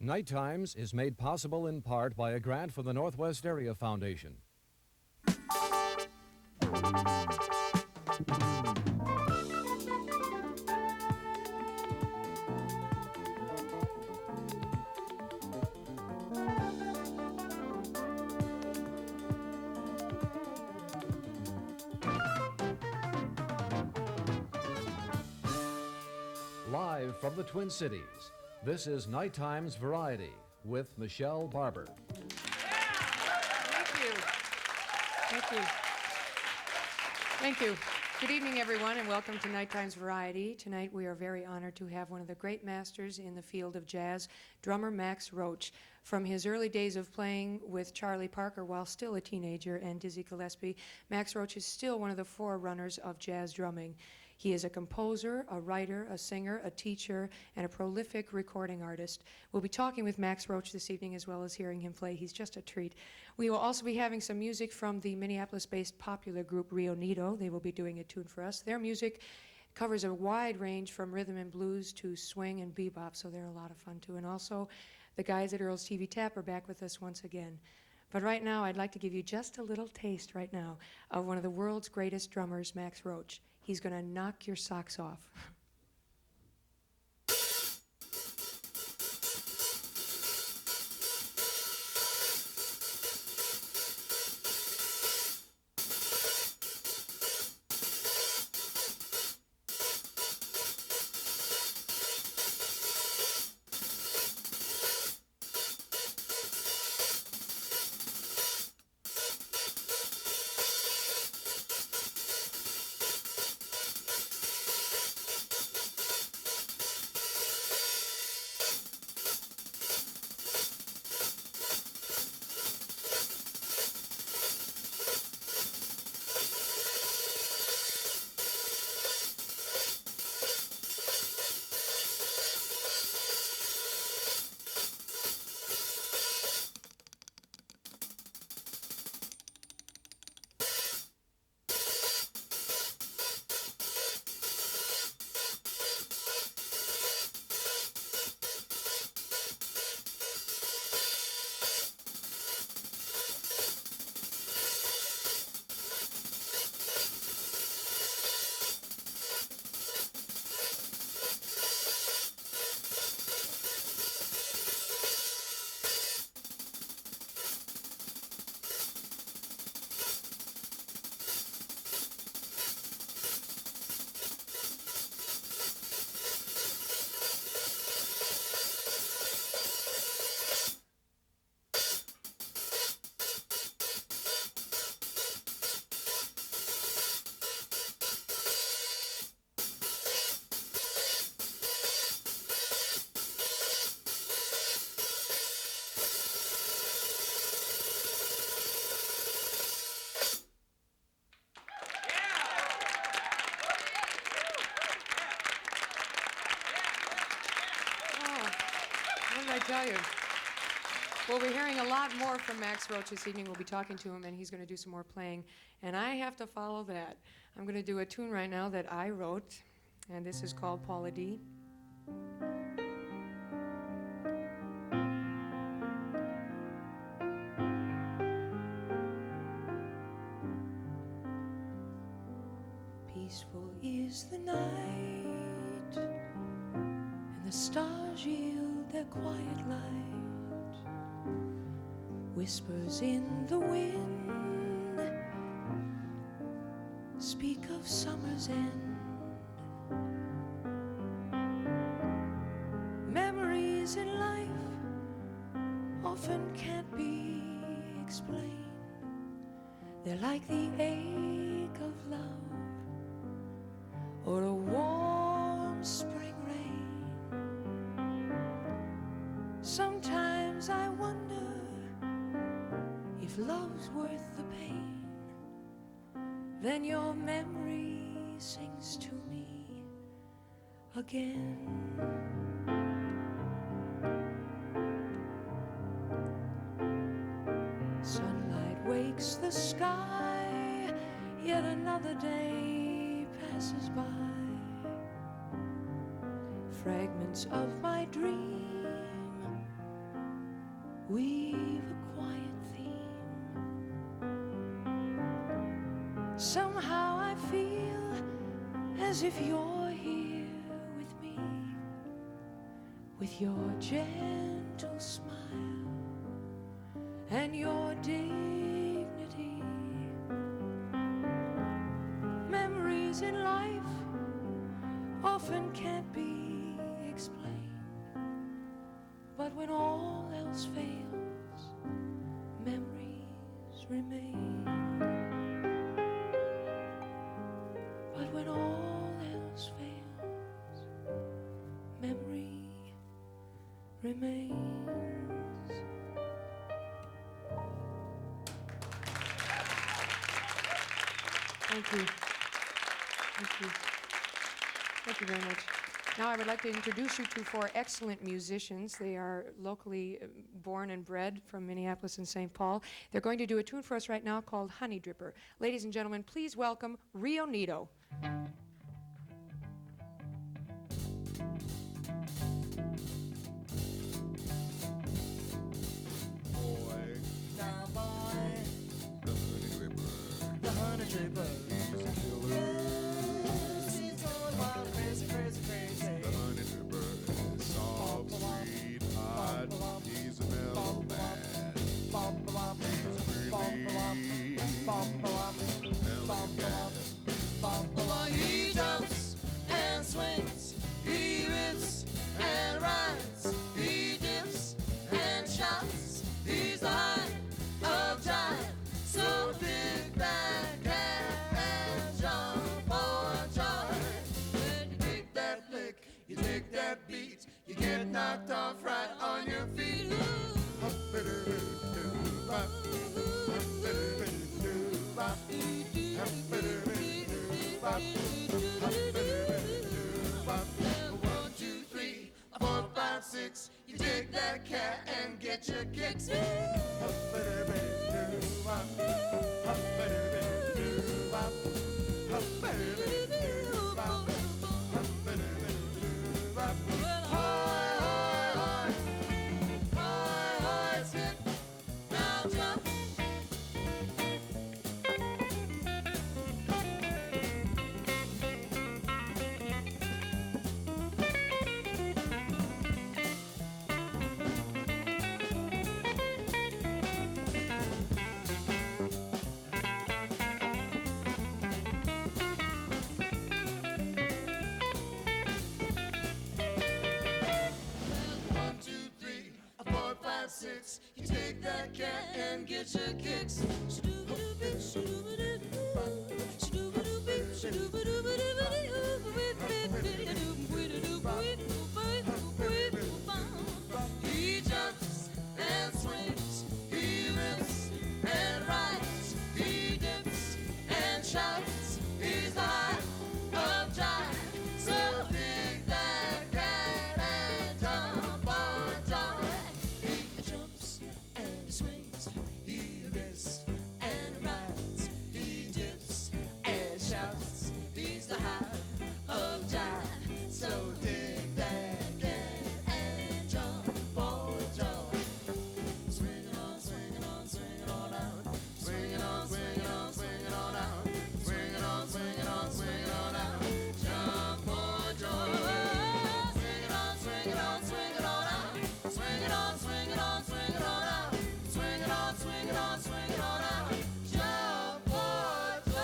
NightTimes is made possible in part by a grant from the Northwest Area Foundation. Live from the Twin Cities, this is NightTimes Variety with Michelle Barber. Thank you. Thank you. Thank you. Good evening, everyone, and welcome to NightTimes Variety. Tonight we are very honored to have one of the great masters in the field of jazz, drummer Max Roach. From his early days of playing with Charlie Parker while still a teenager and Dizzy Gillespie, Max Roach is still one of the forerunners of jazz drumming. He is a composer, a writer, a singer, a teacher, and a prolific recording artist. We'll be talking with Max Roach this evening as well as hearing him play. He's just a treat. We will also be having some music from the Minneapolis-based popular group RioNido. They will be doing a tune for us. Their music covers a wide range from rhythm and blues to swing and bebop, so they're a lot of fun too. And also, the guys at Earl's TV Tap are back with us once again. But right now, I'd like to give you just a little taste right now of one of the world's greatest drummers, Max Roach. He's going to knock your socks off. I tell you. Well, we're hearing a lot more from Max Roach this evening. We'll be talking to him, and he's going to do some more playing. And I have to follow that. I'm going to do a tune right now that I wrote, and this is called Paula D. Peaceful is the night, and the stars yield their quiet light. Whispers in the wind speak of summer's end. Memories in life often can't be explained. They're like the ache of love or a warm spring rain. Sometimes I wonder if love's worth the pain. Then your memory sings to me again. Sunlight wakes the sky, yet another day passes by. Fragments of my dream weave a quiet theme. Somehow I feel as if you're here with me, with your gentle smile and your dignity. Memories in life often can't be explained, but when all else fails, memories remain. But when all else fails, memory remains. Thank you. Thank you. Thank you very much. Now I would like to introduce you to four excellent musicians. They are locally born and bred from Minneapolis and St. Paul. They're going to do a tune for us right now called Honey Dripper. Ladies and gentlemen, please welcome RioNido. The honey dripper, he's a killer. He's going wild, crazy, crazy, crazy. The honey dripper is soft, sweet, hot. He's a mellow man. He's really mellow man. Well, he jumps and swings, he rips and rides, he dips and shouts. He's the height of giant, so big that can jump for joy. When you take that lick, you take that beat, you get knocked off right on your feet. One, two, three, 4, 5, 6. You take that cat and get your kicks. You take that cat and get your kicks. He jumps and swings, he rips and rides, he dips and shouts. He's the height of giant, so big that cat and jump for joy. He jumps and swings, he rips and rides, he dips and shouts. He's the height of giant, so big that cat and jump for joy. Swinging on, swinging on, swinging on out. Swinging on, swinging on, swinging on out. Swinging on, swinging on, swinging on out. Jump for joy. Swinging on, swinging on, swinging on out. Swinging on, swinging on, swinging on out. Swinging on, swinging on, swinging on out. Jump for joy.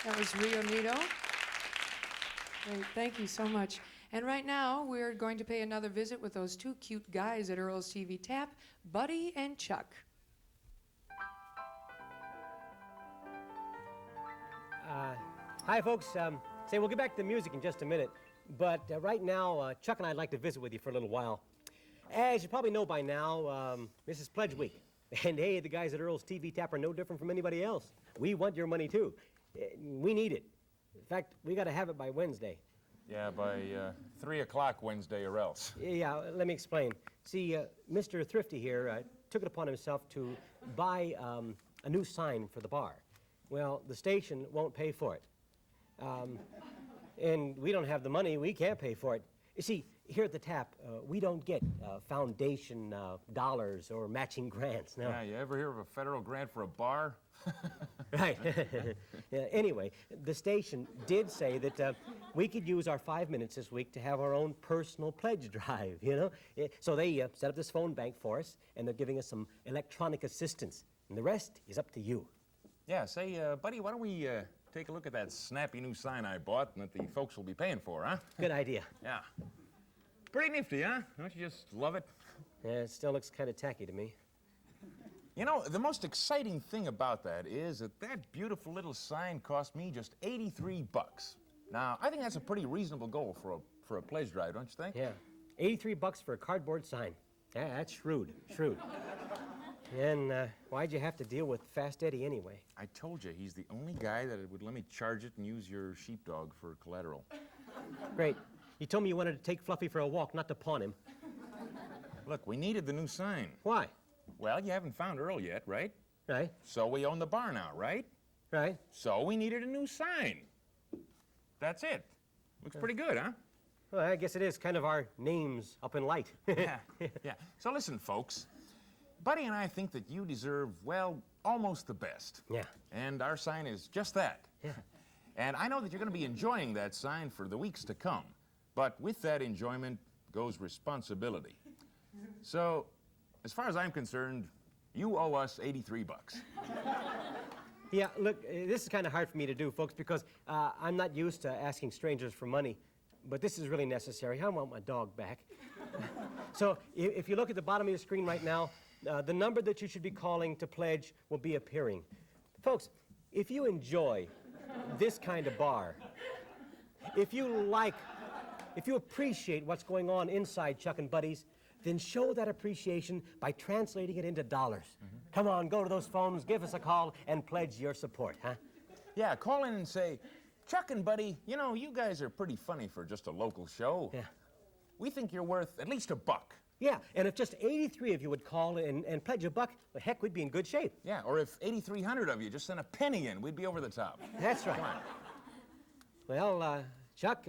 That was RioNido. Great, thank you so much. And right now, we're going to pay another visit with those two cute guys at Earl's TV Tap, Buddy and Chuck. Hi, folks. Say, we'll get back to the music in just a minute. But right now, Chuck and I'd like to visit with you for a little while. As you probably know by now, this is Pledge Week. And hey, the guys at Earl's TV Tap are no different from anybody else. We want your money, too. We need it. In fact, we got to have it by Wednesday. Yeah, by 3 o'clock Wednesday or else. Yeah, let me explain. See, Mr. Thrifty here took it upon himself to buy a new sign for the bar. Well, the station won't pay for it. And we don't have the money. We can't pay for it. You see, here at the Tap, we don't get foundation dollars or matching grants. No. Yeah, you ever hear of a federal grant for a bar? Right. Yeah, anyway, the station did say that we could use our 5 minutes this week to have our own personal pledge drive, you know? So they set up this phone bank for us, and they're giving us some electronic assistance. And the rest is up to you. Yeah, say, buddy, why don't we take a look at that snappy new sign I bought and that the folks will be paying for, huh? Good idea. Yeah. Pretty nifty, huh? Don't you just love it? Yeah, it still looks kind of tacky to me. You know, the most exciting thing about that is that that beautiful little sign cost me just 83 bucks. Now, I think that's a pretty reasonable goal for a pledge drive, don't you think? Yeah, 83 bucks for a cardboard sign. Yeah, that's shrewd, shrewd. And why'd you have to deal with Fast Eddie anyway? I told you, he's the only guy that would let me charge it and use your sheepdog for collateral. Great. You told me you wanted to take Fluffy for a walk, not to pawn him. Look, we needed the new sign. Why? Well, you haven't found Earl yet, right? Right, So we own the bar now, right? right. So we needed a new sign. That's it. Looks pretty good, huh? Well, I guess it is kind of our names up in light. Yeah, yeah. So listen, folks. Buddy and I think that you deserve, well, almost the best. Yeah. And our sign is just that. Yeah. And I know that you're going to be enjoying that sign for the weeks to come. But with that enjoyment goes responsibility. So, as far as I'm concerned, you owe us 83 bucks. Yeah, look, this is kind of hard for me to do, folks, because I'm not used to asking strangers for money. But this is really necessary. I want my dog back. So, if you look at the bottom of your screen right now, the number that you should be calling to pledge will be appearing. Folks, if you enjoy this kind of bar, if you appreciate what's going on inside Chuck and Buddy's, then show that appreciation by translating it into dollars. Come on, go to those phones, give us a call, and pledge your support, huh? Yeah, call in and say, Chuck and Buddy, you know, you guys are pretty funny for just a local show. Yeah. We think you're worth at least $1. Yeah, and if just 83 of you would call and pledge $1, well, heck, we'd be in good shape. Yeah, or if 8,300 of you just sent a penny in, we'd be over the top. That's right. Come on. Well, Chuck,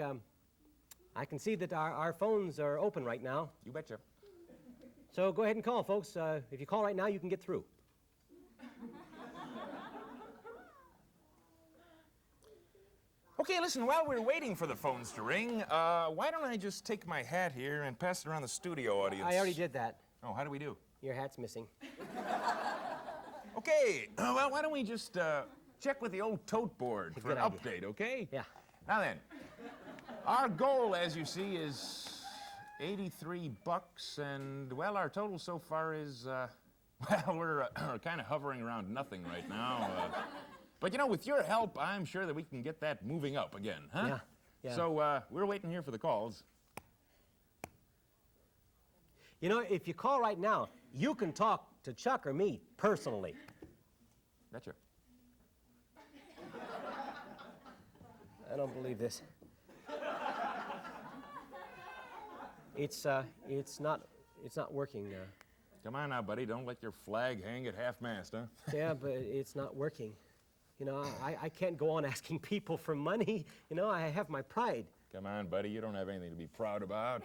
I can see that our phones are open right now. You betcha. So go ahead and call, folks. If you call right now, you can get through. Okay, listen, while we're waiting for the phones to ring, why don't I just take my hat here and pass it around the studio audience? I already did that. Oh, how do we do? Your hat's missing. Okay, well, why don't we just check with the old tote board for Good an idea. update, okay? Yeah. Now then, our goal, as you see, is 83 bucks, and, well, our total so far is, well, we're kind of hovering around nothing right now. But, you know, with your help, I'm sure that we can get that moving up again, huh? Yeah, yeah. So, we're waiting here for the calls. You know, if you call right now, you can talk to Chuck or me personally. Betcha. I don't believe this. It's not working. Come on now, buddy. Don't let your flag hang at half-mast, huh? Yeah, but it's not working. You know, I can't go on asking people for money. You know, I have my pride. Come on, buddy. You don't have anything to be proud about.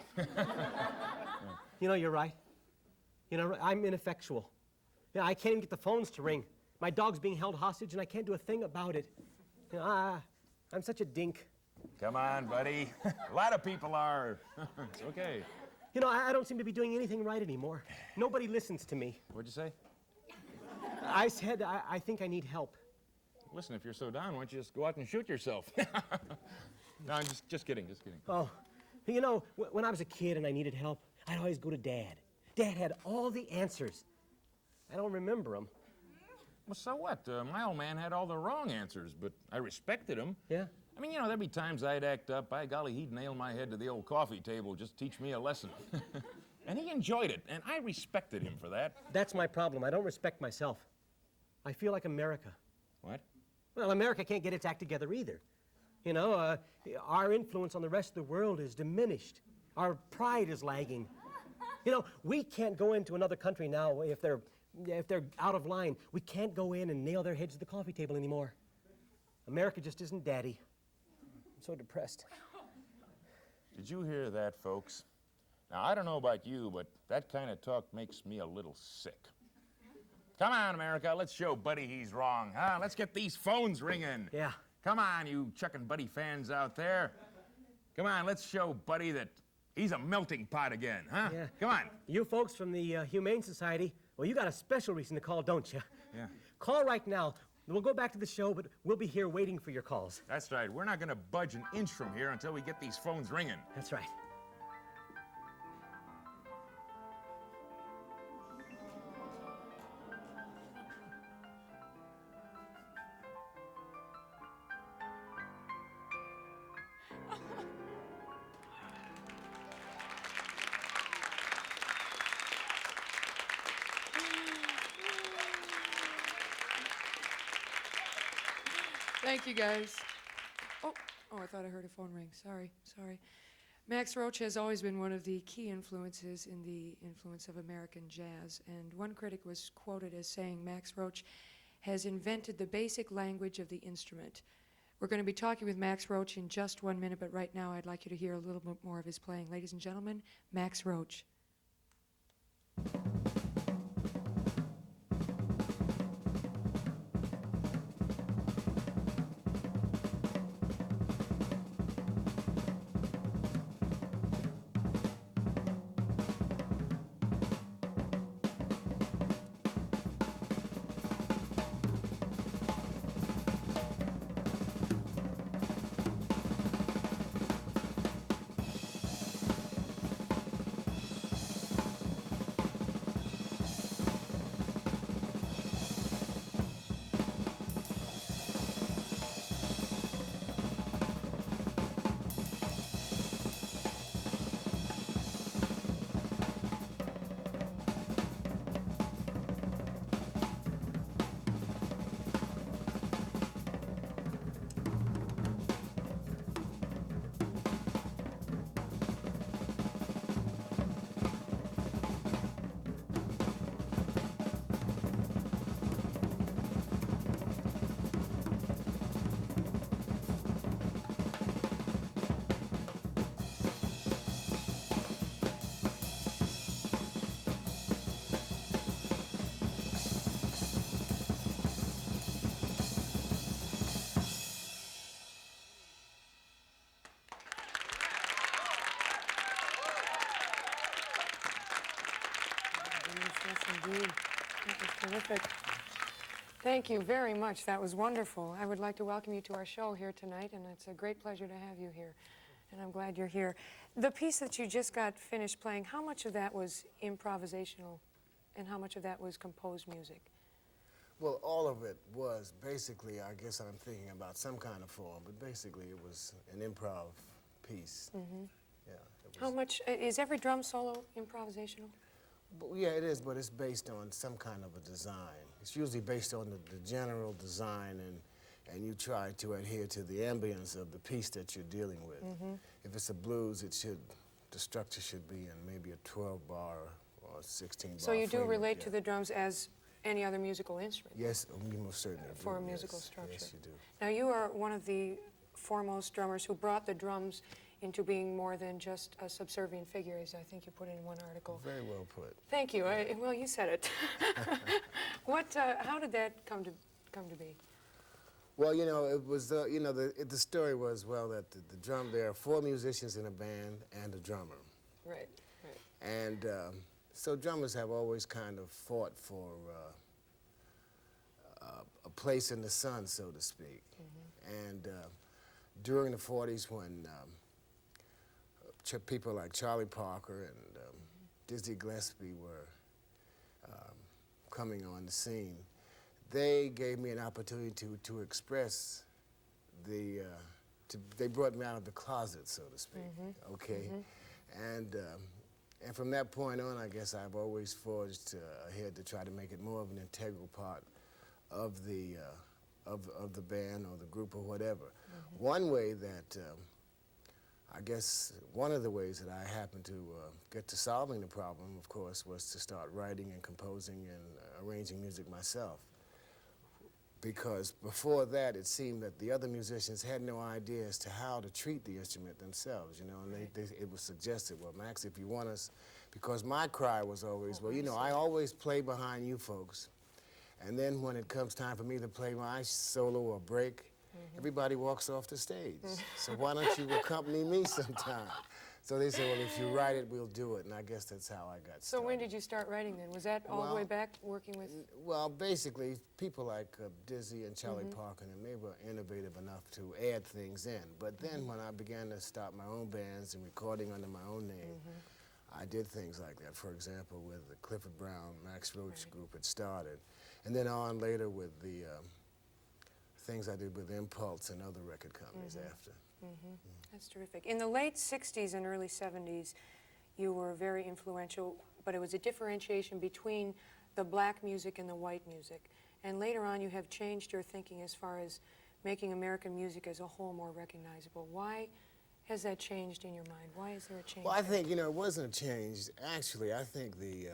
You know, you're right. You know, I'm ineffectual. Yeah, I can't even get the phones to ring. My dog's being held hostage, and I can't do a thing about it. You know, I'm such a dink. Come on, buddy. A lot of people are. It's okay. You know, I don't seem to be doing anything right anymore. Nobody listens to me. What'd you say? I said I think I need help. Listen, if you're so down, why don't you just go out and shoot yourself? No, I'm just kidding, just kidding. Oh, you know, when I was a kid and I needed help, I'd always go to Dad. Dad had all the answers. I don't remember them. Well, so what? My old man had all the wrong answers, but I respected him. Yeah? I mean, you know, there'd be times I'd act up. By golly, he'd nail my head to the old coffee table just to teach me a lesson. And he enjoyed it, and I respected him for that. That's my problem. I don't respect myself. I feel like America. What? Well, America can't get its act together either. You know, our influence on the rest of the world is diminished. Our pride is lagging. You know, we can't go into another country now if they're out of line. We can't go in and nail their heads to the coffee table anymore. America just isn't daddy. I'm so depressed. Did you hear that, folks? Now, I don't know about you, but that kind of talk makes me a little sick. Come on, America, let's show Buddy he's wrong, huh? Let's get these phones ringing. Yeah. Come on, you Chuck and Buddy fans out there. Come on, let's show Buddy that he's a melting pot again, huh? Yeah. Come on. You folks from the Humane Society, well, you got a special reason to call, don't you? Yeah. Call right now. We'll go back to the show, but we'll be here waiting for your calls. That's right. We're not going to budge an inch from here until we get these phones ringing. That's right. Thank you, guys. Oh, I thought I heard a phone ring. Sorry. Max Roach has always been one of the key influences in the influence of American jazz, and one critic was quoted as saying Max Roach has invented the basic language of the instrument. We're going to be talking with Max Roach in just 1 minute, but right now I'd like you to hear a little bit more of his playing. Ladies and gentlemen, Max Roach. Yes, indeed. That was terrific. Thank you very much. That was wonderful. I would like to welcome you to our show here tonight, and it's a great pleasure to have you here. And I'm glad you're here. The piece that you just got finished playing, how much of that was improvisational, and how much of that was composed music? Well, all of it was basically, I guess I'm thinking about some kind of form, but basically it was an improv piece. Mm-hmm. Yeah. It was, How much, is every drum solo improvisational? yeah, it is, but it's based on some kind of a design. It's usually based on the general design, and you try to adhere to the ambience of the piece that you're dealing with. Mm-hmm. If it's a blues, the structure should be in maybe a 12-bar or 16-bar. So you do framework, relate yeah. to the drums as any other musical instrument? Yes, you most certainly do. For a musical yes. structure. Yes, you do. Now, you are one of the foremost drummers who brought the drums into being more than just a subservient figure, as I think you put in one article. Very well put. Thank you. Well, you said it. How did that come to be? Well, you know, it was, the story was, well, that the drum, there are 4 musicians in a band and a drummer. Right. And so drummers have always kind of fought for a place in the sun, so to speak. Mm-hmm. And during the 40s, when people like Charlie Parker and Dizzy Gillespie were coming on the scene, they gave me an opportunity to express they brought me out of the closet, so to speak, okay? And from that point on, I guess I've always forged ahead to try to make it more of an integral part of the band or the group or whatever. One way that, I guess, one of the ways that I happened to get to solving the problem, of course, was to start writing and composing and arranging music myself. because before that it seemed that the other musicians had no idea as to how to treat the instrument themselves, you know, and it was suggested, well, Max, if you want us, because my cry was always, well, you know, I always play behind you folks, and then when it comes time for me to play my solo or break, everybody walks off the stage. So why don't you accompany me sometime? So they said, well, if you write it, we'll do it. And I guess that's how I got started. So when did you start writing then? Was that all the way back working with? Well, basically, people like Dizzy and Charlie Parker, and they were innovative enough to add things in. But then when I began to start my own bands and recording under my own name, I did things like that. For example, with the Clifford Brown, Max Roach group had started. And then on later with the things I did with Impulse and other record companies after. That's terrific. In the late 60s and early 70s, you were very influential, but it was a differentiation between the black music and the white music. And later on, you have changed your thinking as far as making American music as a whole more recognizable. Why has that changed in your mind? Why is there a change? Well, I think, you know, it wasn't a change. Actually, I think the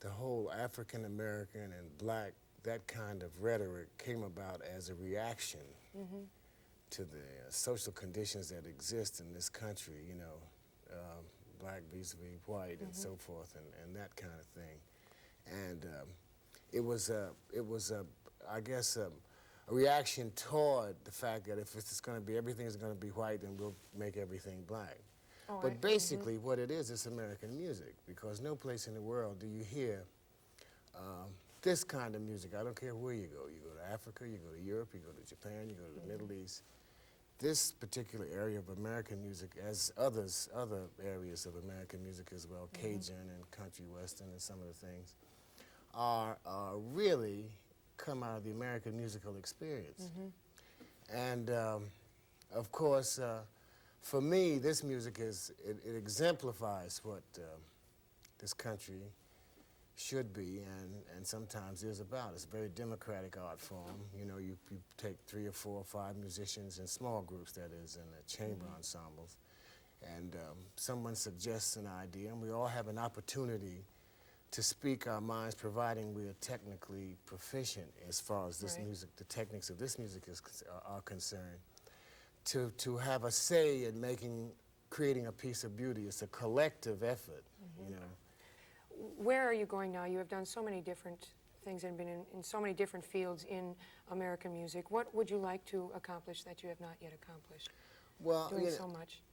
whole African American and black, that kind of rhetoric came about as a reaction to the social conditions that exist in this country, you know, black vis-a-vis white and so forth, and that kind of thing. And it was I guess, a reaction toward the fact that if it's going to be, everything's going to be white, then we'll make everything black. But basically, what it is, it's American music, because no place in the world do you hear this kind of music. I don't care where you go. You go to Africa, you go to Europe, you go to Japan, you go to the Middle East. This particular area of American music, as other areas of American music as well, Cajun and country western and some of the things, are really come out of the American musical experience. And of course, for me, this music it exemplifies what this country should be and sometimes is about. It's a very democratic art form. You know, you take 3 or 4 or 5 musicians in small groups, that is, in chamber ensembles, and someone suggests an idea, and we all have an opportunity to speak our minds, providing we are technically proficient as far as this music, the techniques of this music are concerned, to have a say in creating a piece of beauty. It's a collective effort, you know. Where are you going now? You have done so many different things and been in so many different fields in American music. What would you like to accomplish that you have not yet accomplished? Well, doing so much.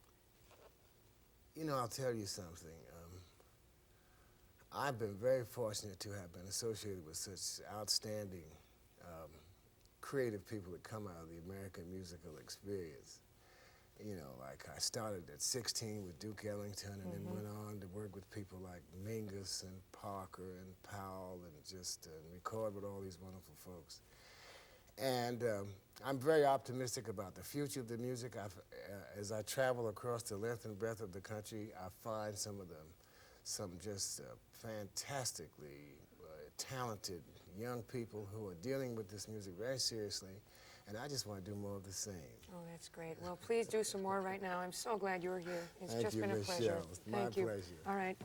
You know, I'll tell you something. I've been very fortunate to have been associated with such outstanding creative people that come out of the American musical experience. You know, like I started at 16 with Duke Ellington and then went on to work with people like Mingus and Parker and Powell and just record with all these wonderful folks. And I'm very optimistic about the future of the music. As I travel across the length and breadth of the country, I find some just fantastically talented young people who are dealing with this music very seriously, and I just want to do more of the same. Oh, that's great. Well, please do some more right now. I'm so glad you're here. It's Thank just you, been a Michelle. pleasure. It's my Thank you. pleasure. All right.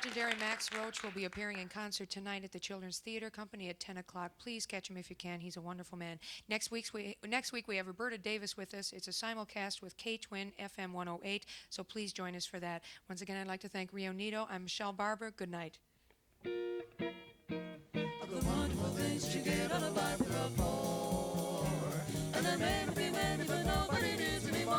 legendary Max Roach will be appearing in concert tonight at the Children's Theater Company at 10 o'clock. Please catch him if you can. He's a wonderful man. Next week we have Roberta Davis with us. It's a simulcast with K-Twin FM 108, so please join us for that. Once again, I'd like to thank RioNido. I'm Michelle Barber. Good night. Of the wonderful things you get on a Bible before, and there may be many, but nobody needs anymore.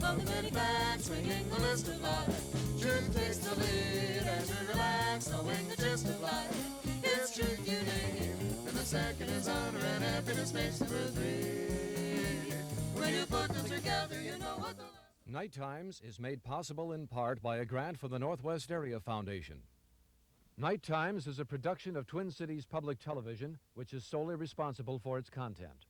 Of the many facts ringing the list of life, truth takes the lead as we relax, knowing the gist of life. It's truth you need, and the second is honor, and happiness makes the three. When you put them together, you know what the... Night Times is made possible in part by a grant from the Northwest Area Foundation. Night Times is a production of Twin Cities Public Television, which is solely responsible for its content.